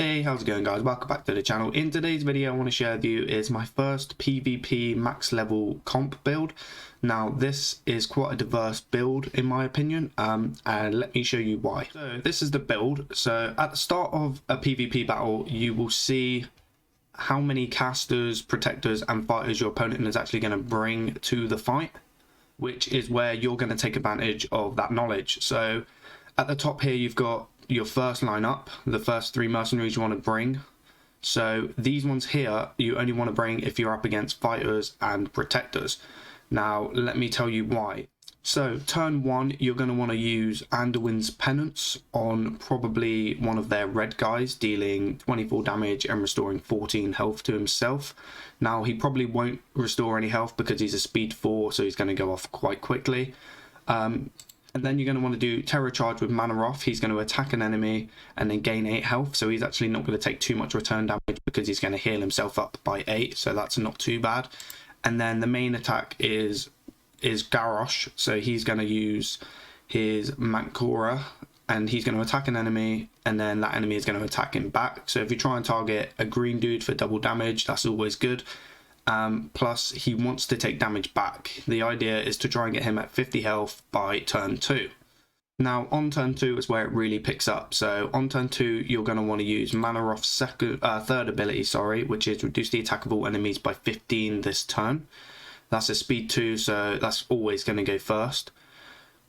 Hey, how's it going guys? Welcome back to the channel. In today's video I want to share with you is my first PvP max level comp build. Now this is quite a diverse build in my opinion, and let me show you why. So this is the build. So at the start of a PvP battle you will see how many casters, protectors and fighters your opponent is actually going to bring to the fight, which is where you're going to take advantage of that knowledge. So at the top here you've got your first lineup, the first 3 mercenaries you want to bring. So these ones here you only want to bring if you're up against fighters and protectors. Now let me tell you why. So turn 1 you're going to want to use Anduin's Penance on probably one of their red guys, dealing 24 damage and restoring 14 health to himself. Now he probably won't restore any health because he's a speed 4, so he's going to go off quite quickly. And then you're going to want to do Terror Charge with Mana Off. He's going to attack an enemy and then gain 8 health. So he's actually not going to take too much return damage because he's going to heal himself up by 8. So that's not too bad. And then the main attack is Garrosh. So he's going to use his Mancora and he's going to attack an enemy and then that enemy is going to attack him back. So if you try and target a green dude for double damage, that's always good. Plus he wants to take damage back. The idea is to try and get him at 50 health by turn 2. Now on turn 2 is where it really picks up. So on turn 2 you're going to want to use Mana Off's third ability, which is reduce the attack of all enemies by 15 this turn. That's a speed 2, so that's always going to go first.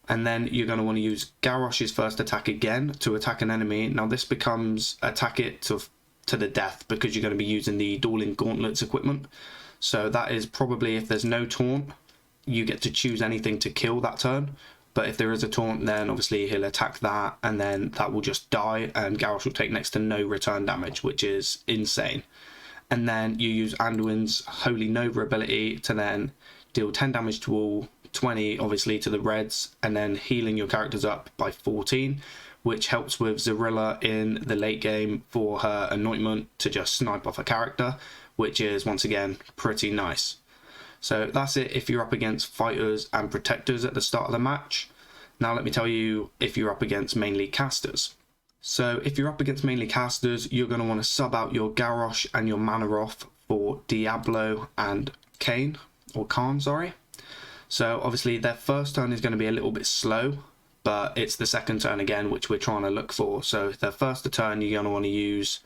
And then you're going to want to use Garrosh's first attack again to attack an enemy. Now this becomes attack it to the death because you're going to be using the Dueling Gauntlets equipment. So that is probably, if there's no taunt, you get to choose anything to kill that turn. But if there is a taunt, then obviously he'll attack that and then that will just die and Garrosh will take next to no return damage, which is insane. And then you use Anduin's Holy Nova ability to then deal 10 damage to all, 20 obviously to the reds, and then healing your characters up by 14, which helps with Zarilla in the late game for her anointment to just snipe off a character, which is once again pretty nice. So that's it if you're up against fighters and protectors at the start of the match. Now let me tell you if you're up against mainly casters. So if you're up against mainly casters, you're going to want to sub out your Garrosh and your Mana Off for Diablo and Khan. So obviously their first turn is going to be a little bit slow, but it's the second turn again which we're trying to look for. So their first turn you're going to want to use,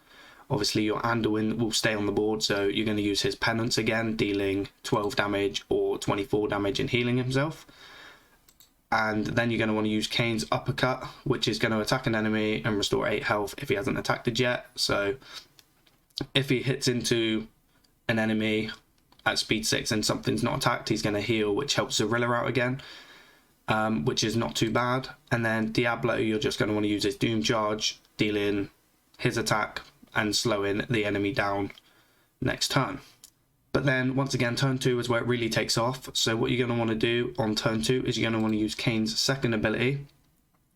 obviously your Anduin will stay on the board, so you're going to use his Penance again, dealing 12 damage or 24 damage and healing himself. And then you're going to want to use Khan's Uppercut, which is going to attack an enemy and restore 8 health if he hasn't attacked it yet. So if he hits into an enemy at speed 6 and something's not attacked, he's going to heal, which helps Zarilla out again, which is not too bad. And then Diablo, you're just going to want to use his Doom Charge, dealing his attack and slowing the enemy down next turn. But then once again turn 2 is where it really takes off. So what you're going to want to do on turn 2 is you're going to want to use Khan's second ability,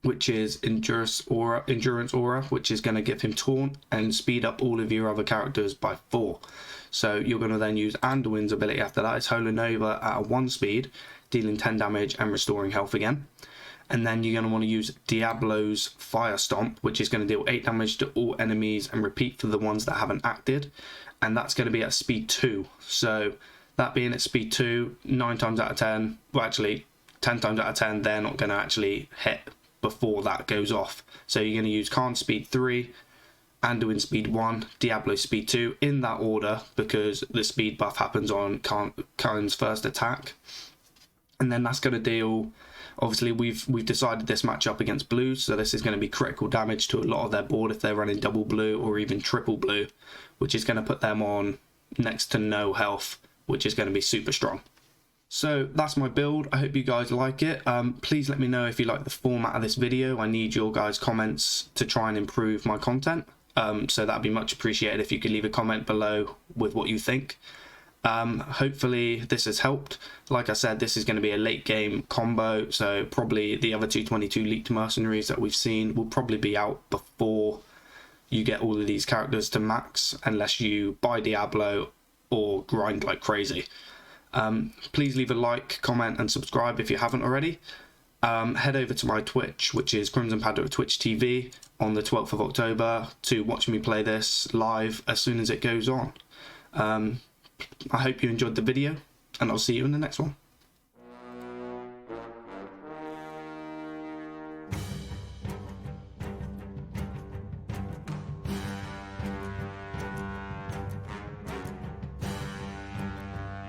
which is Endurance Aura, which is going to give him taunt and speed up all of your other characters by 4. So you're going to then use Anduin's ability after that, is Holy Nova at a 1 speed, dealing 10 damage and restoring health again. And then you're going to want to use Diablo's Fire Stomp, which is going to deal 8 damage to all enemies and repeat for the ones that haven't acted. And that's going to be at speed 2. So that being at speed 2, 9 times out of 10, well actually 10 times out of 10, they're not going to actually hit before that goes off. So you're going to use Khan speed 3, Anduin speed 1, Diablo speed 2, in that order, because the speed buff happens on Khan's first attack. And then that's going to deal, obviously we've decided this match up against blues, so this is going to be critical damage to a lot of their board if they're running double blue or even triple blue, which is going to put them on next to no health, which is going to be super strong. So that's my build. I hope you guys like it. Please let me know if you like the format of this video. I need your guys' comments to try and improve my content. So that'd be much appreciated if you could leave a comment below with what you think. Hopefully this has helped. Like I said, this is going to be a late game combo, so probably the other 222 leaked mercenaries that we've seen will probably be out before you get all of these characters to max, unless you buy Diablo or grind like crazy. Please leave a like, comment and subscribe if you haven't already. head over to my Twitch, which is Crimsonpanda Twitch TV, on the 12th of October to watch me play this live as soon as it goes on. I hope you enjoyed the video, and I'll see you in the next one.